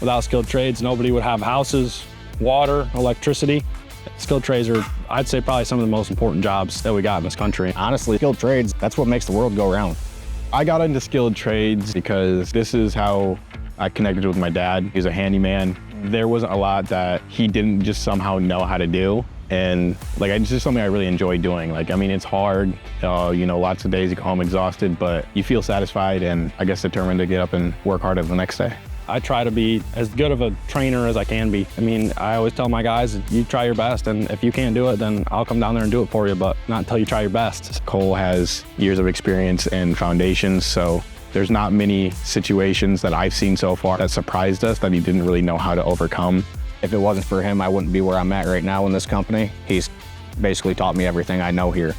Without skilled trades, nobody would have houses, water, electricity. Skilled trades are, I'd say, probably some of the most important jobs that we got in this country. Honestly, skilled trades, that's what makes the world go round. I got into skilled trades because this is how I connected with my dad. He's a handyman. There wasn't a lot that he didn't just somehow know how to do. And like, it's just something I really enjoy doing. Like, I mean, it's hard, you know, lots of days you go home exhausted, but you feel satisfied and I guess determined to get up and work harder the next day. I try to be as good of a trainer as I can be. I mean, I always tell my guys, you try your best, and if you can't do it, then I'll come down there and do it for you, but not until you try your best. Cole has years of experience in foundations, so there's not many situations that I've seen so far that surprised us that he didn't really know how to overcome. If it wasn't for him, I wouldn't be where I'm at right now in this company. He's basically taught me everything I know here.